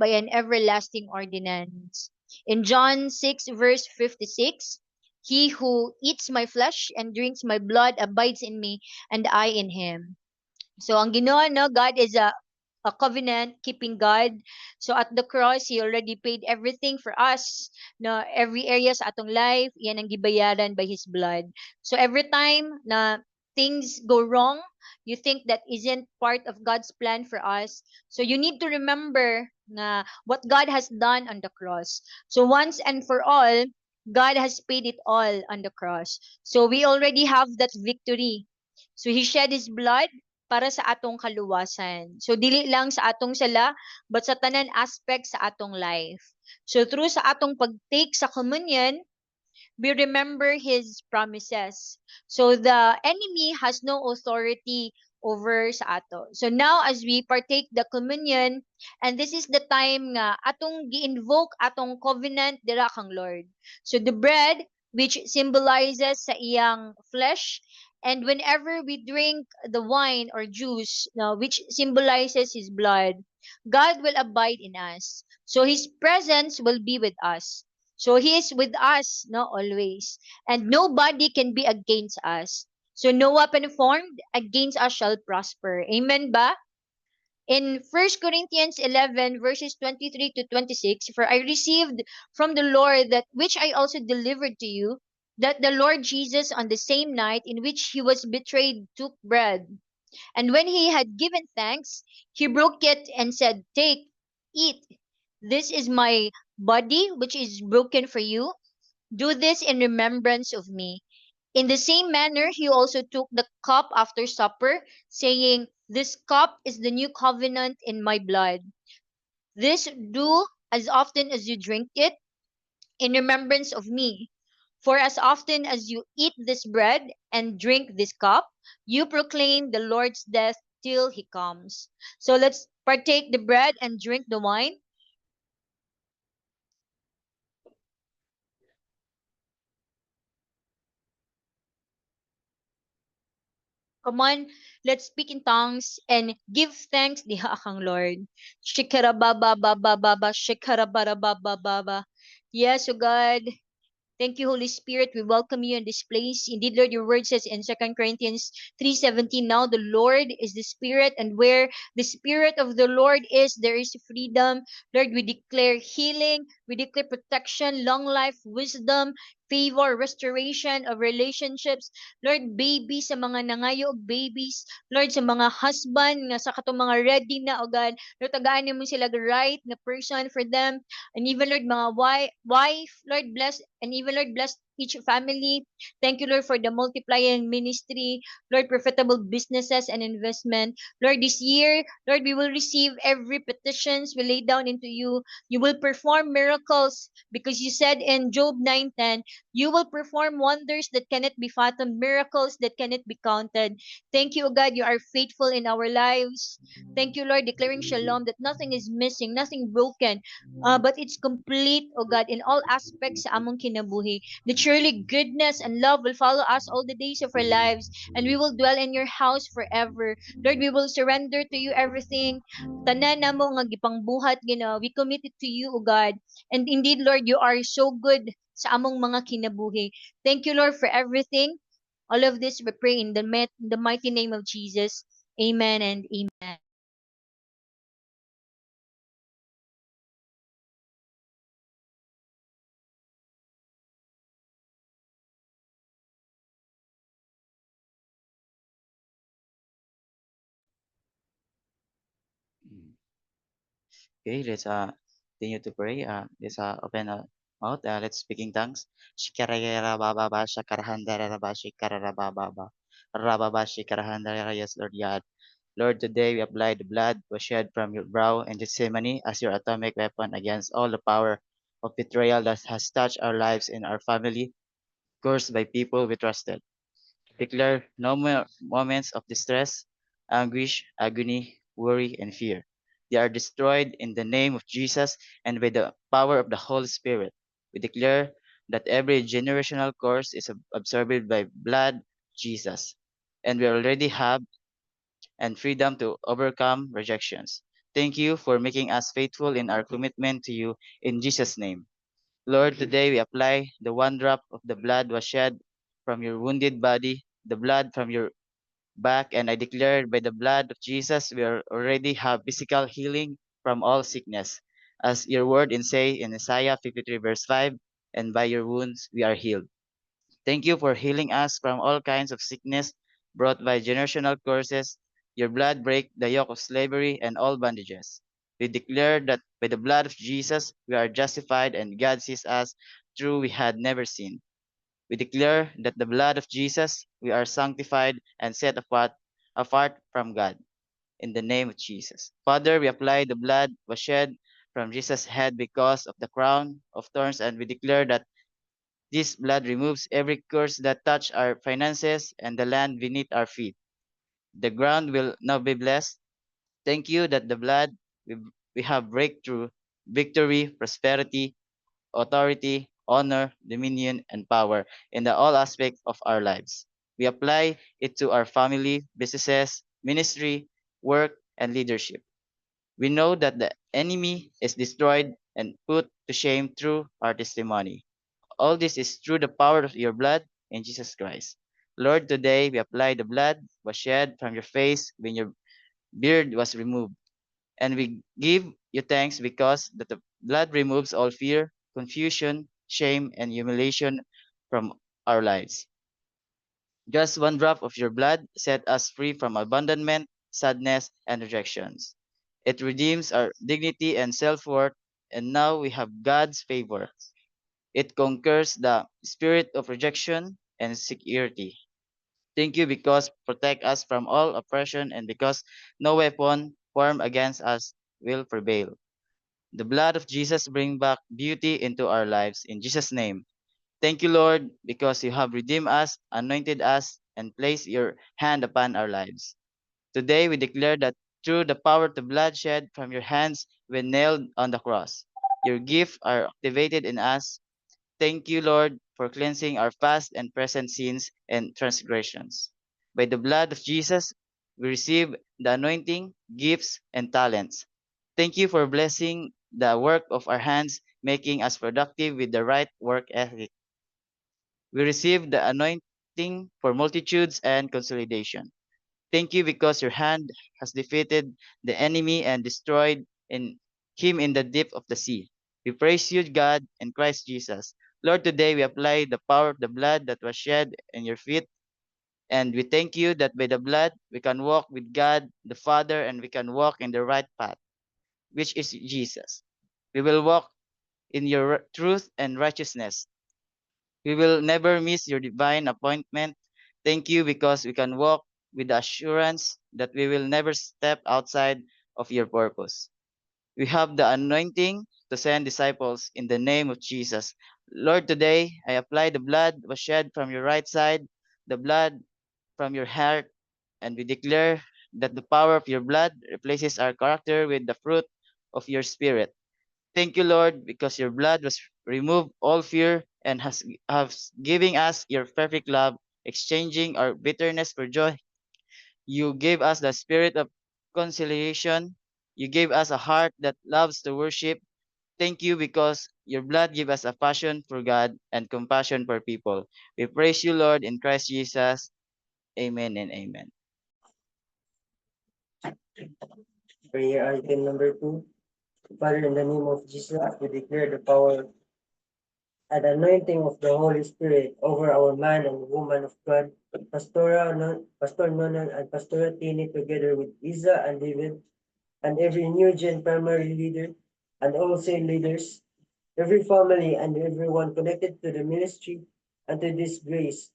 by an everlasting ordinance. In John 6, verse 56, he who eats my flesh and drinks my blood abides in me, and I in him. So ang Ginoo, no, God is a covenant keeping God. So at the cross, He already paid everything for us. No, every area sa atong life, yan ang gibayaran by His blood. So every time na things go wrong, you think that isn't part of God's plan for us. So you need to remember na what God has done on the cross. So once and for all, God has paid it all on the cross. So we already have that victory. So He shed His blood para sa atong kaluwasan. So dili lang sa atong sala, but sa tanan aspect sa atong life. So through sa atong pagtake sa communion, we remember His promises. So the enemy has no authority over sa ato. So now as we partake the communion, and this is the time nga atong gi-invoke atong covenant dira kang Lord. So the bread which symbolizes sa iyang flesh, and whenever we drink the wine or juice which symbolizes His blood, God will abide in us. So His presence will be with us. So He is with us, no, always. And nobody can be against us. So no weapon formed against us shall prosper. Amen ba? In 1 Corinthians 11, verses 23 to 26, for I received from the Lord that which I also delivered to you, that the Lord Jesus on the same night in which He was betrayed took bread. And when He had given thanks, He broke it and said, take, eat. This is my body, which is broken for you. Do this in remembrance of me. In the same manner, He also took the cup after supper, saying, this cup is the new covenant in my blood. This do as often as you drink it in remembrance of me. For as often as you eat this bread and drink this cup, you proclaim the Lord's death till He comes. So let's partake the bread and drink the wine. Come on, let's speak in tongues and give thanks diha kang Lord. Shikara baba baba baba shikara bara baba baba. Yes, O God. Thank you, Holy Spirit. We welcome you in this place. Indeed, Lord, your word says in 2 Corinthians 3:17, now the Lord is the Spirit, and where the Spirit of the Lord is, there is freedom. Lord, we declare healing, we declare protection, long life, wisdom, favor, restoration of relationships. Lord, babies sa mga nangayo og babies. Lord, sa mga husband nga sa katong mga ready na, o God. Lord, tagaan mo sila the right na person for them. And even, Lord, mga wife, Lord, bless. And even, Lord, bless each family. Thank you, Lord, for the multiplying ministry. Lord, profitable businesses and investment. Lord, this year, Lord, we will receive every petitions we lay down into you. You will perform miracles because you said in Job 9:10, you will perform wonders that cannot be fathomed, miracles that cannot be counted. Thank you, O God, you are faithful in our lives. Thank you, Lord, declaring shalom that nothing is missing, nothing broken, but it's complete, O God, in all aspects sa among kinabuhi. That surely goodness and love will follow us all the days of our lives, and we will dwell in your house forever. Lord, we will surrender to you everything. Tanan namo nga gipangbuhat gina, we commit it to you, O God. And indeed, Lord, you are so good sa among mga kinabuhi. Thank you, Lord, for everything. All of this we pray in the mighty name of Jesus. Amen and amen. Mm. Okay, let's continue to pray. Let's open our mouth. Let's speak in tongues. Shikarayara baba ba shakarhandara ba shikarara baba ba rababa shikarhandara. Yes, Lord God. Lord, today we apply the blood was shed from your brow in Gethsemane as your atomic weapon against all the power of betrayal that has touched our lives and our family, cursed by people we trusted. Declare no more moments of distress, anguish, agony, worry, and fear. They are destroyed in the name of Jesus and by the power of the Holy Spirit. We declare that every generational curse is absorbed by blood Jesus, and we already have and freedom to overcome rejections. Thank you for making us faithful in our commitment to you in Jesus' name. Lord, today we apply the one drop of the blood was shed from your wounded body, the blood from your back, and I declare by the blood of Jesus we already have physical healing from all sickness. As your word in say in Isaiah 53 verse 5, and by your wounds we are healed. Thank you for healing us from all kinds of sickness brought by generational curses. Your blood break the yoke of slavery and all bondages. We declare that by the blood of Jesus we are justified and God sees us through we had never seen. We declare that the blood of Jesus we are sanctified and set apart from God in the name of Jesus. Father, we apply the blood was shed from Jesus' head because of the crown of thorns, and we declare that this blood removes every curse that touch our finances and the land beneath our feet. The ground will now be blessed. Thank you that the blood we, we have breakthrough, victory, prosperity, authority, honor, dominion, and power in the all aspects of our lives. We apply it to our family, businesses, ministry, work, and leadership. We know that the enemy is destroyed and put to shame through our testimony. All this is through the power of your blood in Jesus Christ. Lord, today we apply the blood was shed from your face when your beard was removed. And we give you thanks because that the blood removes all fear, confusion, shame, and humiliation from our lives. Just one drop of your blood set us free from abandonment, sadness, and rejections. It redeems our dignity and self-worth, and now we have God's favor. It conquers the spirit of rejection and security. Thank you because protect us from all oppression and because no weapon formed against us will prevail. The blood of Jesus bring back beauty into our lives in Jesus' name. Thank you, Lord, because you have redeemed us, anointed us, and placed your hand upon our lives. Today we declare that through the power of the bloodshed from your hands when nailed on the cross, your gifts are activated in us. Thank you, Lord, for cleansing our past and present sins and transgressions. By the blood of Jesus, we receive the anointing, gifts, and talents. Thank you for blessing the work of our hands, making us productive with the right work ethic. We receive the anointing for multitudes and consolidation. Thank you because your hand has defeated the enemy and destroyed him in the deep of the sea. We praise you, God, and Christ Jesus. Lord, today we apply the power of the blood that was shed in your feet, and we thank you that by the blood we can walk with God the Father and we can walk in the right path, which is Jesus. We will walk in your truth and righteousness. We will never miss your divine appointment. Thank you because we can walk with the assurance that we will never step outside of your purpose. We have the anointing to send disciples in the name of Jesus. Lord, today I apply the blood was shed from your right side, the blood from your heart, and we declare that the power of your blood replaces our character with the fruit of your spirit. Thank you, Lord, because your blood was removed all fear and has giving us your perfect love, exchanging our bitterness for joy. You gave us the spirit of conciliation. You gave us a heart that loves to worship. Thank you because your blood gave us a passion for God and compassion for people. We praise you, Lord, in Christ Jesus. Amen and amen. Prayer item number 2. Father, in the name of Jesus, we declare the power and anointing of the Holy Spirit over our man and woman of God, Pastor Nonan and Pastor Tini, together with Isa and David, and every new gen primary leader, and also leaders, every family and everyone connected to the ministry and to this grace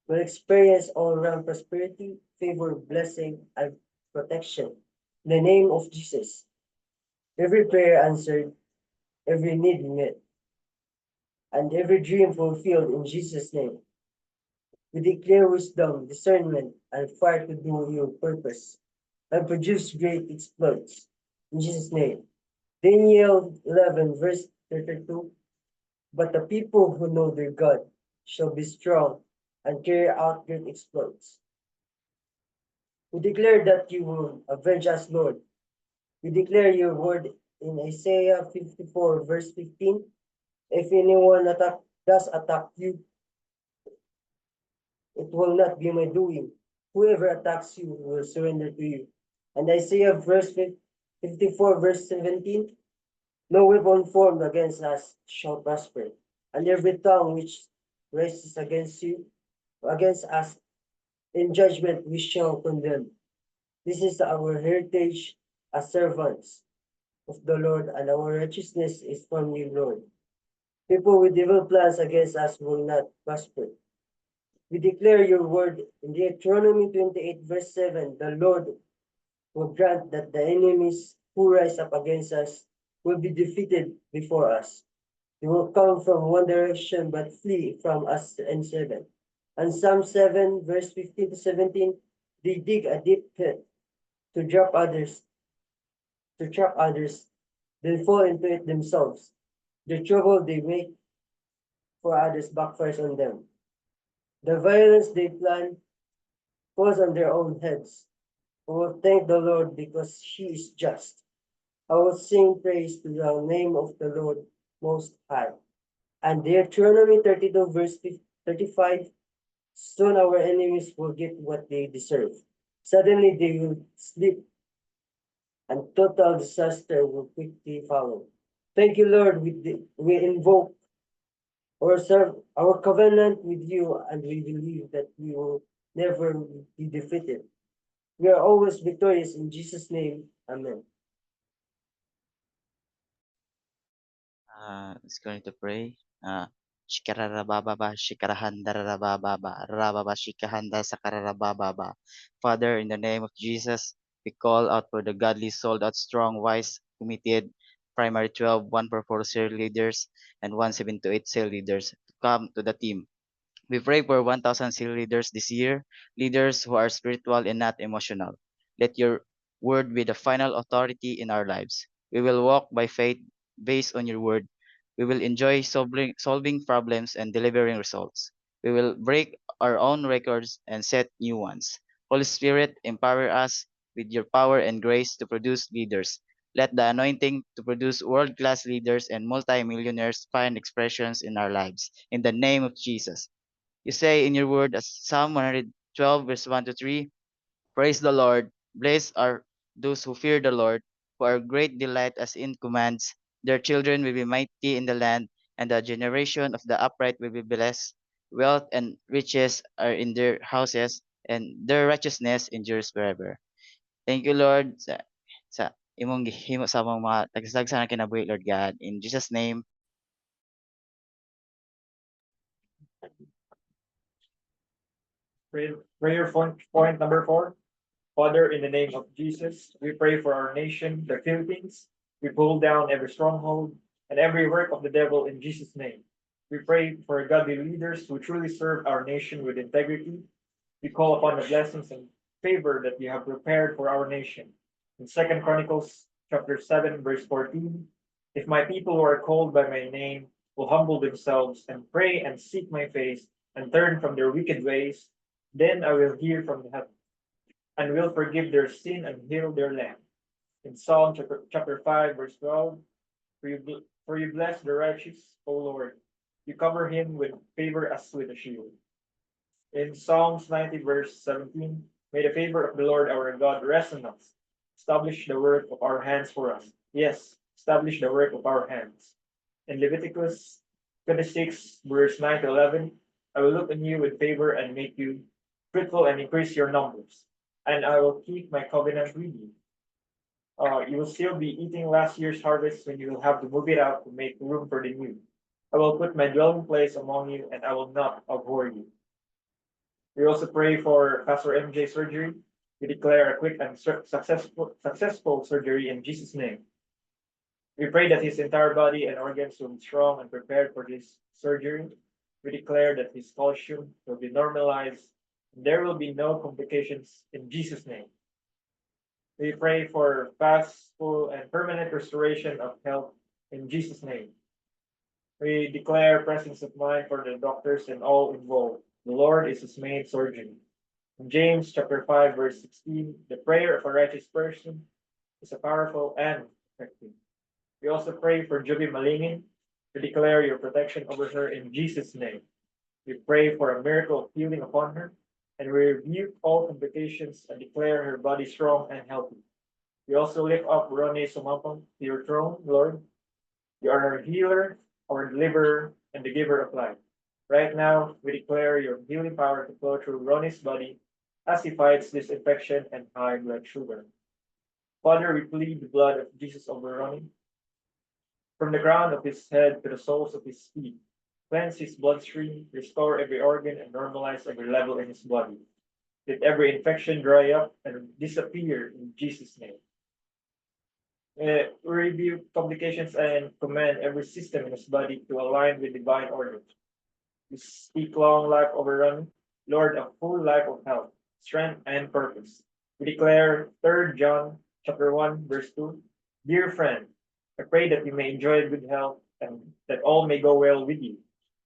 will experience all-round prosperity, favor, blessing, and protection. In the name of Jesus, every prayer answered, every need met, and every dream fulfilled in Jesus' name. We declare wisdom, discernment, and fire to do your purpose and produce great exploits. In Jesus' name. Daniel 11, verse 32. But the people who know their God shall be strong and carry out great exploits. We declare that you will avenge us, Lord. We declare your word in Isaiah 54, verse 15. If anyone does attack you, it will not be my doing. Whoever attacks you will surrender to you. And Isaiah 54, verse 17. No weapon formed against us shall prosper, and every tongue which rises against us in judgment we shall condemn. This is our heritage as servants of the Lord, and our righteousness is from you, Lord. People with evil plans against us will not prosper. We declare your word in Deuteronomy 28, verse 7. The Lord will grant that the enemies who rise up against us will be defeated before us. They will come from one direction but flee from us in 7. And Psalm 7, verse 15 to 17, they dig a deep pit to trap others, then fall into it themselves. The trouble they make for others backfires on them. The violence they plan falls on their own heads. I will thank the Lord because he is just. I will sing praise to the name of the Lord Most High. And Deuteronomy 32, verse 35, soon our enemies will get what they deserve. Suddenly they will sleep, and total disaster will quickly follow. Thank you, Lord. We invoke or serve our covenant with you, and we believe that we will never be defeated. We are always victorious in Jesus' name. Amen. Let's going to pray. Shikararabababa, shikarahandarabababa, rababa, shikahanda, sakararabababa. Father, in the name of Jesus, we call out for the godly, sold out, strong, wise, committed, primary 12, 1 for 4 cell leaders, and 17 to 8 cell leaders to come to the team. We pray for 1,000 seal leaders this year, leaders who are spiritual and not emotional. Let your word be the final authority in our lives. We will walk by faith based on your word. We will enjoy solving problems and delivering results. We will break our own records and set new ones. Holy Spirit, empower us with your power and grace to produce leaders. Let the anointing to produce world class leaders and multimillionaires find expressions in our lives. In the name of Jesus. You say in your word, as Psalm 112, verse 1 to 3, praise the Lord, blessed are those who fear the Lord, who are great delight as in commands. Their children will be mighty in the land, and the generation of the upright will be blessed. Wealth and riches are in their houses, and their righteousness endures forever. Thank you, Lord, sa imong gihimo sa among mga tagsagsa na kinabuhi, Lord God. In Jesus' name, Prayer point number 4. Father, in the name of Jesus, we pray for our nation, the Philippines. We pull down every stronghold and every work of the devil in Jesus' name. We pray for godly leaders who truly serve our nation with integrity. We call upon the blessings and favor that you have prepared for our nation. In 2 Chronicles chapter 7, verse 14, if my people who are called by my name will humble themselves and pray and seek my face and turn from their wicked ways, then I will hear from the heaven and will forgive their sin and heal their land. In Psalm chapter 5, verse 12, for you bless the righteous, O Lord. You cover him with favor as with a shield. In Psalms 90, verse 17, may the favor of the Lord our God rest on us. Establish the work of our hands for us. Yes, establish the work of our hands. In Leviticus 26, verse 9 to 11, I will look on you with favor and make you fruitful and increase your numbers. And I will keep my covenant with you. You will still be eating last year's harvest when you will have to move it out to make room for the new. I will put my dwelling place among you, and I will not abhor you. We also pray for Pastor MJ surgery. We declare a quick and successful surgery in Jesus' name. We pray that his entire body and organs will be strong and prepared for this surgery. We declare that his calcium will be normalized. There will be no complications in Jesus' name. We pray for fast, full, and permanent restoration of health in Jesus' name. We declare presence of mind for the doctors and all involved. The Lord is his main surgeon. In James chapter 5, verse 16, the prayer of a righteous person is a powerful and effective. We also pray for Juby Malingin to declare your protection over her in Jesus' name. We pray for a miracle of healing upon her, and we rebuke all complications and declare her body strong and healthy. We also lift up Ronnie Sumapong to your throne, Lord. You are our healer, our deliverer, and the giver of life. Right now, we declare your healing power to flow through Ronnie's body as he fights this infection and high blood sugar. Father, we plead the blood of Jesus over Ronnie, from the crown of his head to the soles of his feet. Cleanse his bloodstream, restore every organ, and normalize every level in his body. Let every infection dry up and disappear in Jesus' name. Review complications and command every system in his body to align with divine order. We speak long life over Ronnie, Lord, a full life of health, strength, and purpose. We declare 3 John chapter 1, verse 2. Dear friend, I pray that you may enjoy good health and that all may go well with you,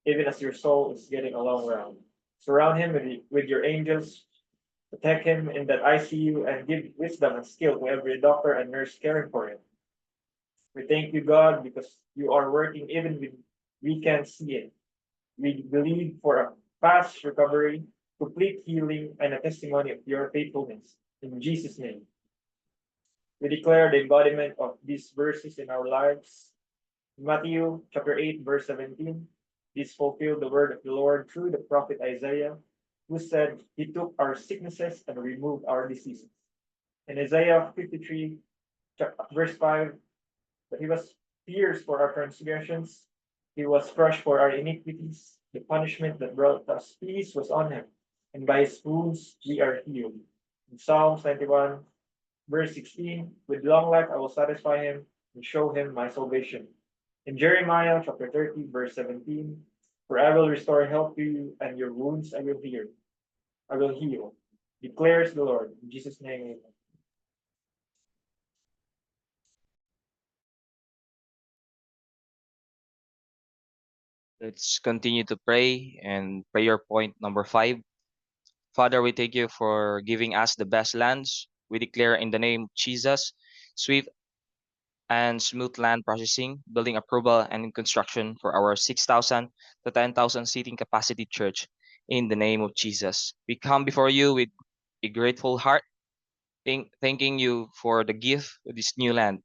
even as your soul is getting along well. Surround him with your angels, protect him in that ICU, and give wisdom and skill to every doctor and nurse caring for him. We thank you, God, because you are working even when we can't see it. We believe for a fast recovery, complete healing, and a testimony of your faithfulness. In Jesus' name, we declare the embodiment of these verses in our lives. Matthew chapter 8, verse 17. This fulfilled the word of the Lord through the prophet Isaiah, who said, he took our sicknesses and removed our diseases. In Isaiah 53, verse 5, but he was pierced for our transgressions, he was crushed for our iniquities. The punishment that brought us peace was on him, and by his wounds we are healed. In Psalms 91, verse 16, with long life I will satisfy him and show him my salvation. In Jeremiah chapter 30, verse 17, for I will restore health to you, and your wounds I will heal. I will heal, declares the Lord. In Jesus' name, amen. Let's continue to pray and prayer point number 5. Father, we thank you for giving us the best lands. We declare in the name of Jesus, swift and smooth land processing, building approval, and construction for our 6,000 to 10,000 seating capacity church in the name of Jesus. We come before you with a grateful heart, thanking you for the gift of this new land.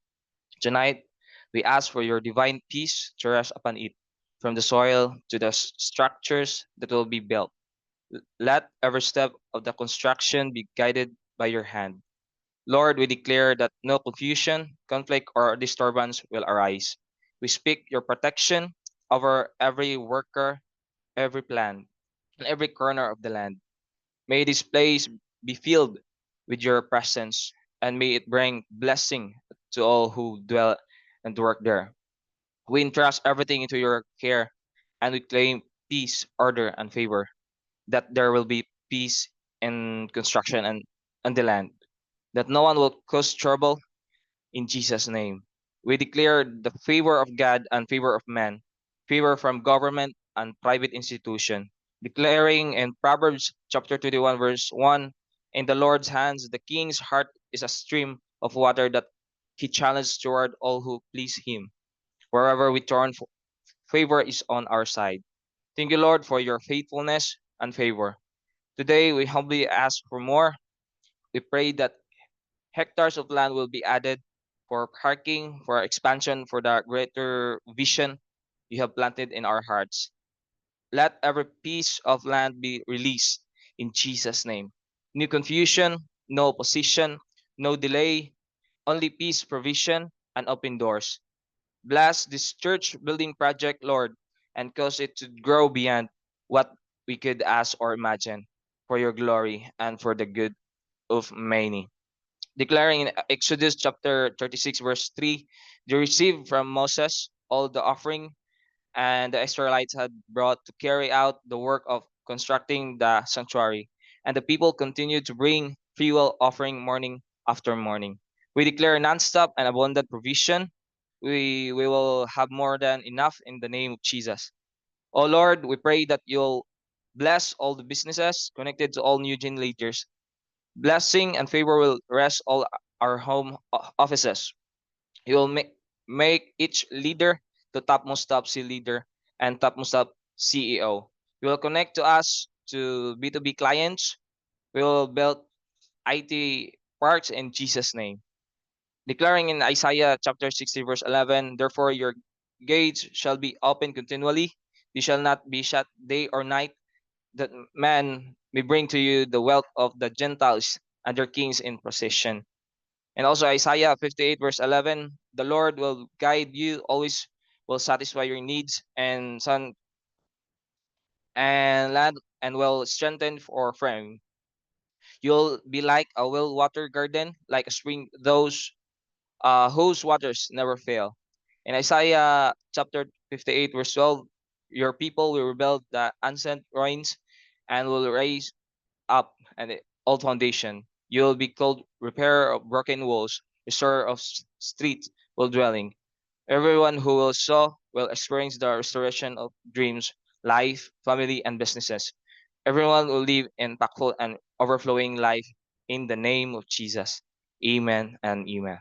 Tonight, we ask for your divine peace to rest upon it, from the soil to the structures that will be built. Let every step of the construction be guided by your hand. Lord, we declare that no confusion, conflict, or disturbance will arise. We speak your protection over every worker, every plan, and every corner of the land. May this place be filled with your presence, and may it bring blessing to all who dwell and work there. We entrust everything into your care, and we claim peace, order, and favor, that there will be peace in construction and on the land, that no one will cause trouble in Jesus' name. We declare the favor of God and favor of man, favor from government and private institution, declaring in Proverbs chapter 21, verse 1, in the Lord's hands the king's heart is a stream of water that he channels toward all who please him. Wherever we turn, favor is on our side. Thank you, Lord, for your faithfulness and favor. Today, we humbly ask for more. We pray that hectares of land will be added for parking, for expansion, for the greater vision you have planted in our hearts. Let every piece of land be released in Jesus' name. No confusion, no opposition, no delay, only peace, provision, and open doors. Bless this church building project, Lord, and cause it to grow beyond what we could ask or imagine, for your glory and for the good of many. Declaring in Exodus chapter 36, verse 3, they received from Moses all the offering and the Israelites had brought to carry out the work of constructing the sanctuary. And the people continued to bring fuel offering morning after morning. We declare nonstop and abundant provision. We will have more than enough in the name of Jesus. Oh Lord, we pray that you'll bless all the businesses connected to all New Gen leaders. Blessing and favor will rest all our home offices. You will make each leader the topmost top C leader and topmost top CEO. You will connect to us to B2B clients. We will build IT parks in Jesus' name. Declaring in Isaiah chapter 60 verse 11, therefore your gates shall be open continually. You shall not be shut day or night, that man may bring to you the wealth of the Gentiles and their kings in possession. And also Isaiah 58 verse 11, the Lord will guide you, always will satisfy your needs and sun and land and will strengthen or frame. You'll be like a well-watered garden, like a spring, those whose waters never fail. In Isaiah chapter 58 verse 12, your people will rebuild the ancient ruins and will raise up an old foundation. You will be called repairer of broken walls, restorer of streets will dwelling. Everyone who will sow will experience the restoration of dreams, life, family, and businesses. Everyone will live impactful and overflowing life in the name of Jesus. Amen and amen.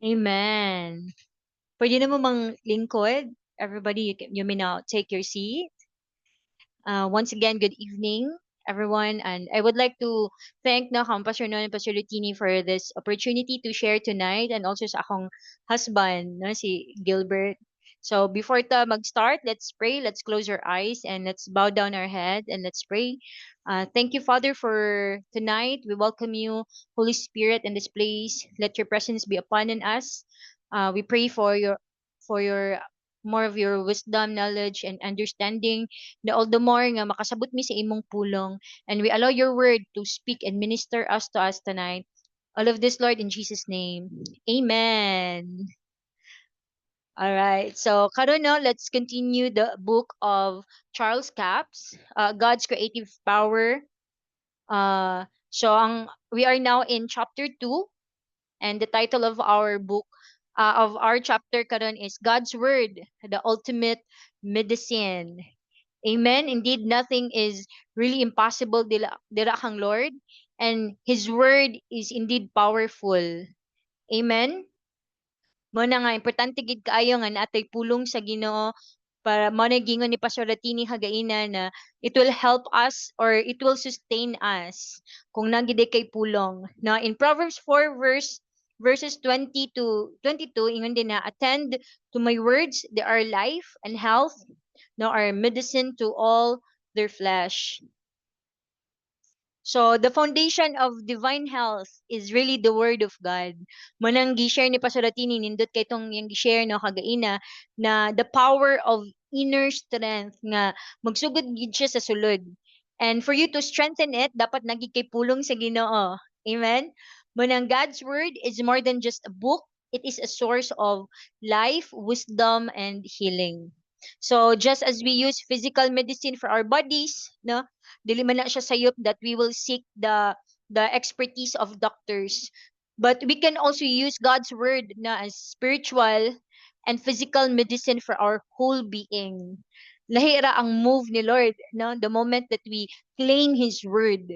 Amen. Pwede naman mang lingkod. Everybody, you may now take your seat. Once again, good evening, everyone. And I would like to thank na kang Pastor Non and Pastor Lutini for this opportunity to share tonight, and also sa akong husband, no, si Gilbert. So before mag-start, let's pray. Let's close our eyes and let's bow down our head and let's pray. Thank you, Father, for tonight. We welcome you, Holy Spirit, in this place. Let your presence be upon us. We pray for your more of your wisdom, knowledge, and understanding, na all the more nga makasabot mi sa imong pulong, and we allow your word to speak and minister us to us tonight. All of this, Lord, in Jesus' name. Amen. All right. So, karon no, let's continue the book of Charles Capps, God's Creative Power. We are now in chapter 2, and the title of our book, of our chapter karon is God's Word, the Ultimate Medicine. Amen. Indeed, nothing is really impossible dila kang Lord, and His word is indeed powerful. Amen. Mo na nga importante gid kaayo nga natay pulong sa Ginoo, para mo na gingon ni Pastor Latini hagaina na it will help us or it will sustain us kung nagide kay pulong. Now in Proverbs 4 verses 20 to 22, ingon din na, attend to my words, they are life and health, no, are medicine to all their flesh. So the foundation of divine health is really the word of God. Manang gi-share ni Pastor Latini, nindot kay tong yung gi-share no kagaina, na the power of inner strength nga magsugod gid siya sa sulod. And for you to strengthen it, dapat nagi kay pulong sa Ginoo. Amen. Manang God's word is more than just a book. It is a source of life, wisdom, and healing. So just as we use physical medicine for our bodies, no, dili man na siya sayop that we will seek the expertise of doctors, but we can also use God's word na as spiritual and physical medicine for our whole being. Lahira ang move ni Lord, no, the moment that we claim His word,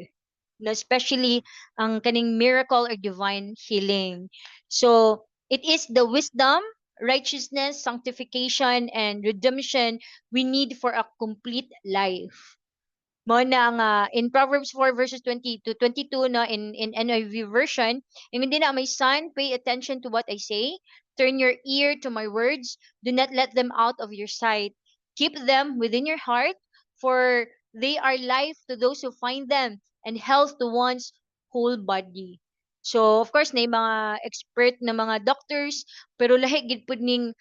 no, especially ang kaning miracle or divine healing. So it is the wisdom, righteousness, sanctification, and redemption we need for a complete life. Mo na nga in Proverbs 4 verses 20 to 22 na in NIV version, hindi na, my son, pay attention to what I say, turn your ear to my words, do not let them out of your sight, keep them within your heart, for they are life to those who find them and health to one's whole body. So of course na yung mga expert na mga doctors, pero lahi gid pud ning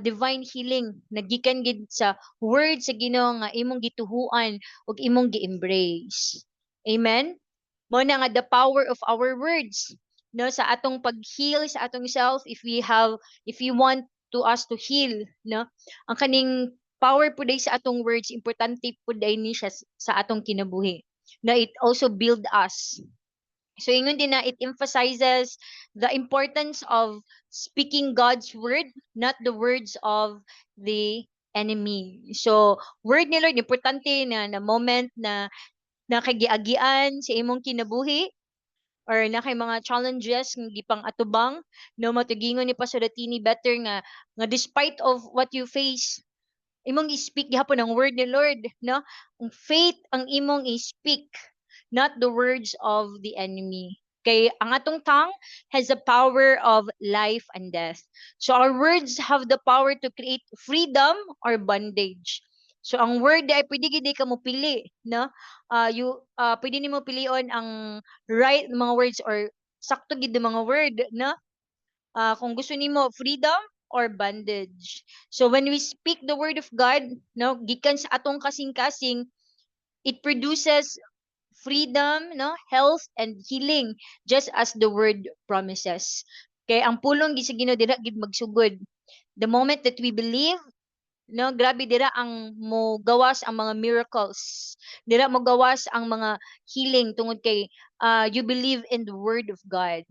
divine healing nagikan gid sa word sa Ginoo nga imong gituhuan ug imong gi-embrace. Amen. Mo na nga the power of our words, no, sa atong pag-heal sa atong self, if we want to us to heal, no, ang kaning power pud sa atong words, importante pud ni siya sa atong kinabuhi, na it also build us. So ingon din na it emphasizes the importance of speaking God's word, not the words of the enemy. So word ni Lord importante na moment na nakagiagian sa imong kinabuhi or na kay mga challenges nga gipang atubang no matugingon ni Pastor Tini better nga despite of what you face imong i-speak gihapon ang word ni Lord, no? Ang faith ang imong i-speak, not the words of the enemy. Kay ang atong tongue has the power of life and death. So our words have the power to create freedom or bondage. So ang word ay pwede gid ka mo pili, no? Pwede nimo pilion ang right mga words or sakto gid mga word, no? Kung gusto nimo freedom or bondage. So when we speak the word of God, no, gikan sa atong kasing-kasing, it produces freedom, no, health and healing just as the word promises. Kay ang pulong gi sa Ginoo dira gid magsugod. The moment that we believe, no, grabe dira ang mo gawas ang mga miracles. Dira mo gawas ang mga healing tungod kay you believe in the word of God.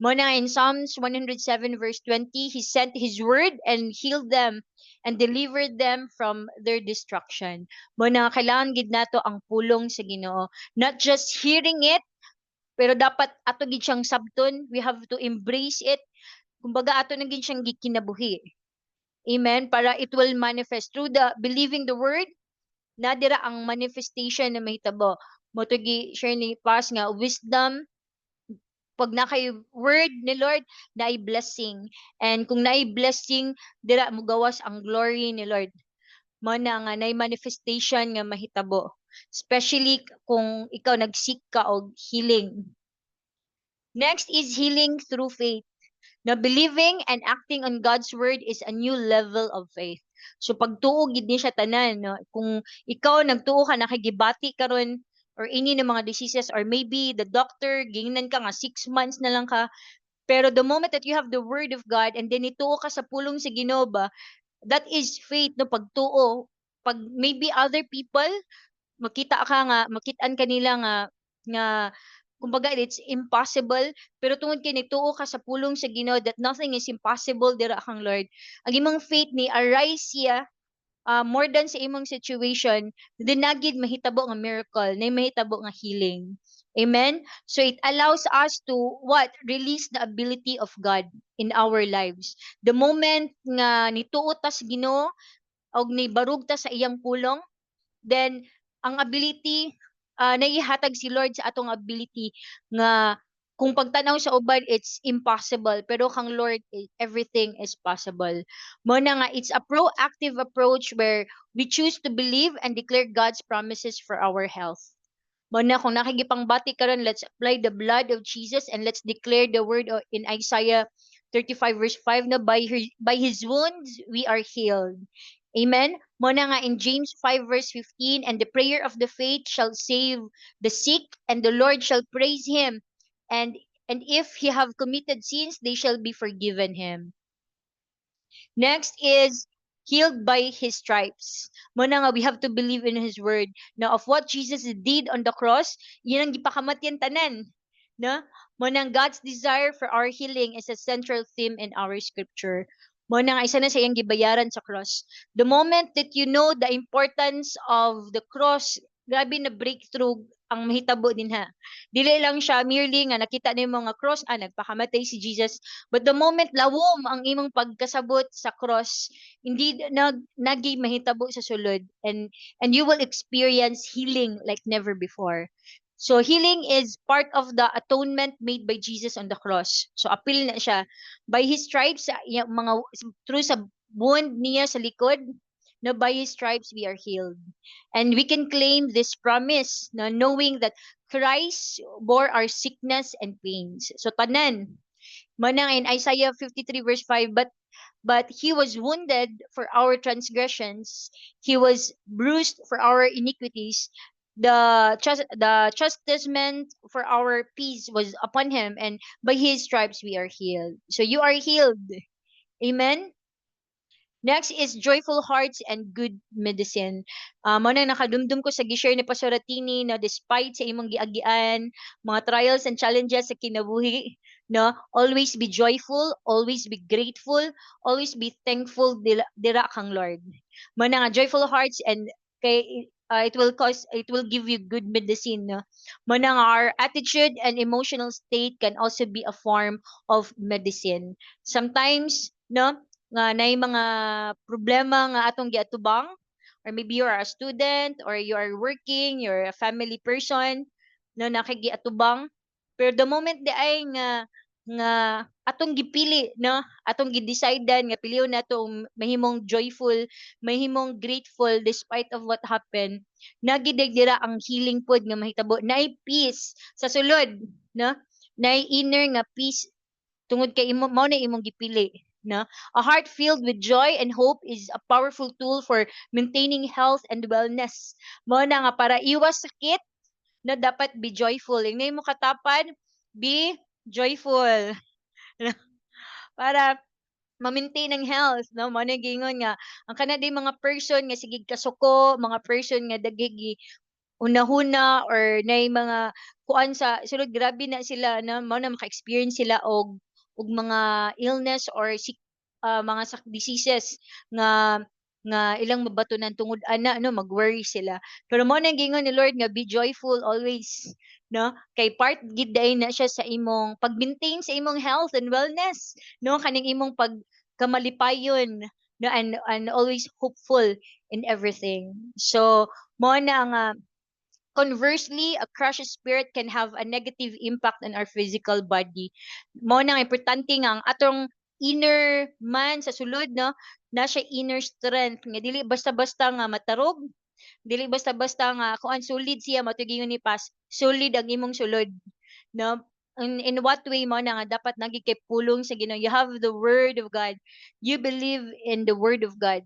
Mo na in Psalms 107 verse 20, he sent his word and healed them and delivered them from their destruction. Mo na kailangan gid nato ang pulong sa Ginoo. Not just hearing it, pero dapat ato gid siyang sabton. We have to embrace it. Kumbaga ato na gid siyang gikinabuhi. Amen. Para it will manifest through the believing the word. Nadira ang manifestation na mahitabo. Mo to share ni Pas nga wisdom pag na kay word ni Lord na blessing. And kung na blessing dira mo gawas ang glory ni Lord. Mo na nga na manifestation nga mahitabo. Especially kung ikaw nag-seek ka og healing. Next is healing through faith. Na believing and acting on God's word is a new level of faith. So pagtuo gid ni siya tanan, no? Kung ikaw nagtuo ka nakigibati karon or any ng mga diseases or maybe the doctor gingnan ka nga 6 months na lang ka, pero the moment that you have the word of God and then ituo ka sa pulong sa Ginoo ba, that is faith no pagtuo. Pag maybe other people makitaan kanila nga kumbaga it's impossible pero tungod kay nagtuo ka sa pulong sa Ginoo that nothing is impossible dira kang Lord ang imong faith ni arise siya more than sa imong situation dinagid mahitabo nga miracle na mahitabo nga healing. Amen. So it allows us to what release the ability of God in our lives. The moment nga nituo ta sa Ginoo og nibarug ta sa iyang pulong, then ang ability naihatag si Lord sa atong ability nga kung pagtanaw sa uban it's impossible pero kang Lord everything is possible. Mo na nga it's a proactive approach where we choose to believe and declare God's promises for our health. Mo na kung nakigipangbati karon let's apply the blood of Jesus and let's declare the word in Isaiah 35 verse 5 na by his wounds we are healed. Amen. Mo na nga in James 5 verse 15 and the prayer of the faith shall save the sick and the Lord shall praise him and if he have committed sins they shall be forgiven him. Next is healed by his stripes. Mo na nga we have to believe in his word. Now of what Jesus did on the cross, yun ang gipakamatyan tanan. No? Mo nang God's desire for our healing is a central theme in our scripture. Mo na nga isa na sa iyang gibayaran sa cross. The moment that you know the importance of the cross, grabe na breakthrough ang mahitabo din ha. Dili lang siya merely nga nakita ni mga cross, nagpakamatay si Jesus. But the moment lawom ang imong pagkasabot sa cross, hindi nagi mahitabo sa sulod and you will experience healing like never before. So healing is part of the atonement made by Jesus on the cross. So appeal na siya by his stripes mga through sa wound niya sa likod na by his stripes we are healed. And we can claim this promise na knowing that Christ bore our sickness and pains. So tanan manang in Isaiah 53 verse 5 but he was wounded for our transgressions, he was bruised for our iniquities. The chastisement for our peace was upon him, and by his stripes we are healed. So you are healed. Amen. Next is joyful hearts and good medicine. Mao nang nakadumdum ko sa gishare ni Pastor Ratini na despite sa imong giagian, mga trials and challenges sa kinabuhi, no, always be joyful, always be grateful, always be thankful dira kang Lord. Mao na nga joyful hearts and kay it will give you good medicine, no. Mao na nga our attitude and emotional state can also be a form of medicine. Sometimes, no, nga nay mga problema nga atong giatubang, or maybe you are a student or you are working, you're a family person, no, nakigiatubang, pero the moment di ay nga atong gipili, no, atong gidecidean nga piliyon nato mahimong joyful, mahimong grateful despite of what happened, nagidagdira ang healing pod nga mahitabo, naay peace sa sulod, no, naay inner nga peace tungod kay imo mao na imong gipili, no. A heart filled with joy and hope is a powerful tool for maintaining health and wellness. Mao na nga para iwas sakit, na dapat be joyful. Ingay mo katapad, be joyful. Para ma-maintain ang health, no. Mao na gingon nga ang kanaday mga person nga sige kasuko, mga person nga dagigi hunahuna or nay mga kuan sa sulod, grabe na sila na mao na maka-experience sila og mga illness or mga diseases nga ilang mabatunan tungod ana, no, mag-worry sila. Pero mao nang gingon ni Lord nga be joyful always, no, kay part gid day na siya sa imong pag-maintain sa imong health and wellness, no, kaning imong pagkamalipayon, no, and always hopeful in everything. So mao na nga conversely, a crushed spirit can have a negative impact on our physical body. Mao nang importante nga ang atong inner man sa sulod, no, na siya inner strength nga dili basta-basta nga matarog, dili basta-basta nga kuan solid siya matugingon ni Pas, solid ang imong sulod, no. In what way mo na nga dapat nagi kay pulong sa Ginoo, you have the word of God, you believe in the word of God.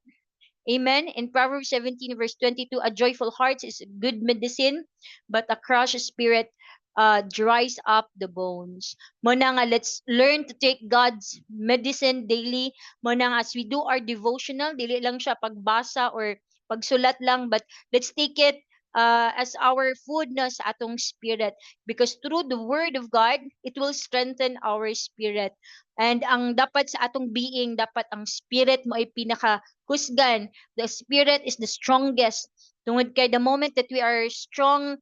Amen. In Proverbs 17, verse 22, a joyful heart is good medicine, but a crushed spirit dries up the bones. Muna nga, let's learn to take God's medicine daily. Muna nga, as we do our devotional, dili lang siya pagbasa or pagsulat lang, but let's take it as our food na sa atong spirit. Because through the word of God, it will strengthen our spirit. And ang dapat sa atong being, dapat ang spirit mo ay pinaka-husgan. The spirit is the strongest. Tungod kay the moment that we are strong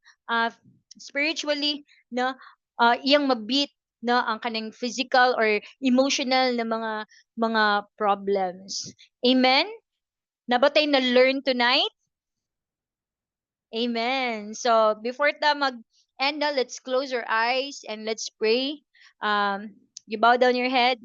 spiritually, no, iyang mabit, no, ang kanang physical or emotional na mga problems. Amen. Nabatay na learn tonight. Amen. So before ta mag-end na, let's close our eyes and let's pray. You bow down your head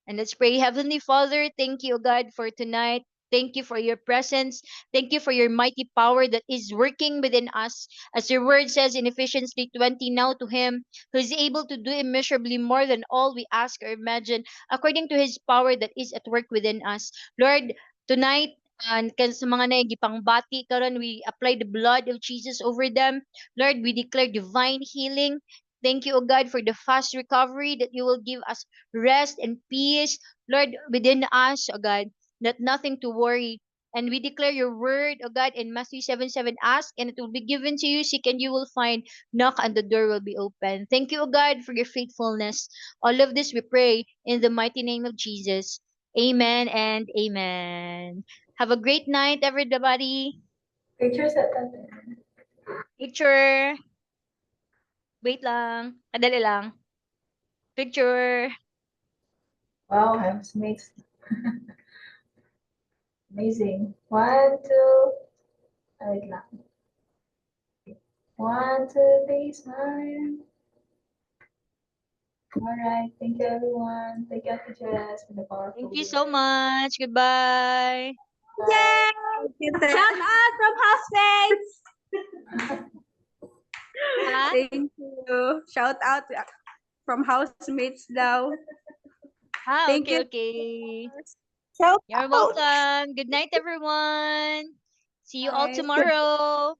and let's pray. Heavenly Father, thank you, God, for tonight. Thank you for your presence. Thank you for your mighty power that is working within us. As your word says in Ephesians 3:20, now to him who is able to do immeasurably more than all we ask or imagine, according to his power that is at work within us. Lord, tonight, and sa mga nagipangbati karon, we apply the blood of Jesus over them. Lord, we declare divine healing. Thank you, O God, for the fast recovery that you will give us rest and peace, Lord, within us, O God, that nothing to worry. And we declare your word, O God, in Matthew 7:7, ask and it will be given to you, seek and you will find, knock and the door will be open. Thank you, O God, for your faithfulness. All of this we pray in the mighty name of Jesus. Amen and amen. Have a great night, everybody. Pictures at that. Picture. Wait lang. Kadali lang. Picture. Wow, housemates. Amazing. 1, 2. Wait lang. 1, 2, 3, smile. Alright, thank you everyone. Thank you, Ate Jess, for the powerful Thank you word. so much. Goodbye. Bye. Shout out from housemates. Ha? Thank you. Shout out from housemates daw. Thank Okay, you. okay. Shout You're out. welcome. Good night, everyone. See you all Bye. tomorrow.